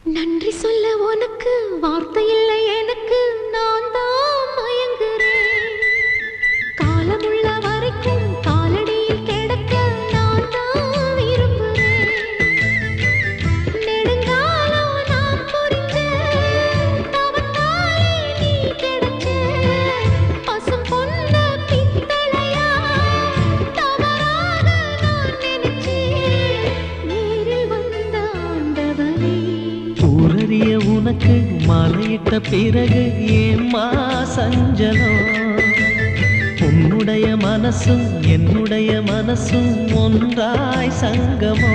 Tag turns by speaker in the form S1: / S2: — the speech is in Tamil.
S1: நன்றி சொல்ல உனக்கு வார்த்தை இல்லை எனக்கு, நான் தான் மயங்குறேன். காலமுள்ள வரைக்கும் காலடியில் கிடக்க நான் தான் விரும்புறேன். நெடுங்காலம் நான் புரிஞ்ச தவத்தாலே நீ கிடைச்ச பசும் பொன்ன பித்தளையா தவறாக நான் நினைச்சேன். நேரில் வந்த ஆண்டவனே,
S2: ஊரறிய உனக்கு மாலையிட்ட பிறகு ஏம்மா சஞ்சலம்? உன்னுடைய மனசும் என்னுடைய மனசும் ஒன்றாய் சங்கமோ?